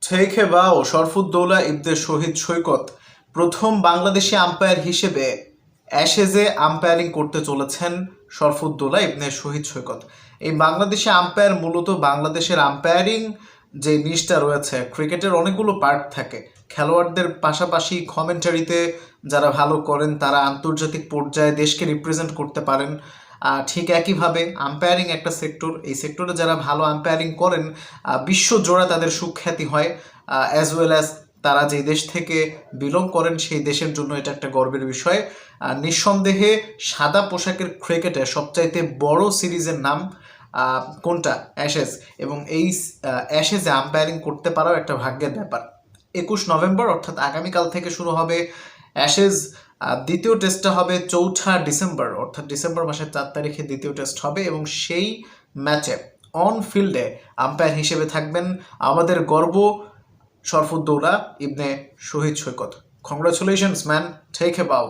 থেইখেবা ও শরফুদ্দৌলা ইবনে শহীদ সৈকত প্রথম বাংলাদেশি আম্পায়ার হিসেবে অ্যাশেজে আম্পায়ারিং করতে চলেছেন শরফুদ্দৌলা ইবনে শহীদ সৈকত। এই বাংলাদেশি আম্পায়ার মূলত বাংলাদেশের আম্পায়ারিং যে নিশটা রয়েছে, ক্রিকেটের অনেকগুলো পার্ট থাকে। খেলোয়াড়দের পাশাপাশি কমেন্টারিতে যারা ভালো করেন তারা আন্তর্জাতিক পর্যায়ে দেশকে রিপ্রেজেন্ট করতে পারেন। ঠিক একইভাবে আম্পায়ারিং একটা সেক্টর, এই সেক্টরে যারা ভালো আম্পায়ারিং করেন বিশ্বজোড়া তাদের সুখ্যাতি হয়, অ্যাজ ওয়েল অ্যাজ তারা যে দেশ থেকে বিলং করেন সেই দেশের জন্য এটা একটা গর্বের বিষয়। নিঃসন্দেহে সাদা পোশাকের ক্রিকেটে সবচাইতে বড় সিরিজের নাম কোনটা? অ্যাশেজ। এবং এই অ্যাশেজে আম্পায়ারিং করতে পারাও একটা ভাগ্যের ব্যাপার। 21 নভেম্বর অর্থাৎ আগামীকাল থেকে শুরু হবে অ্যাশেজ। দ্বিতীয় টেস্টটা হবে 4 ডিসেম্বর, অর্থাৎ ডিসেম্বর মাসের 4 তারিখে দ্বিতীয় টেস্ট হবে এবং সেই ম্যাচে অন ফিল্ডে আম্পায়ার হিসেবে থাকবেন আমাদের গর্ব শরফুদ্দৌলা ইবনে শহীদ সৈকত। কংগ্রাচুলেশনস ম্যান, টেক এ বাউ।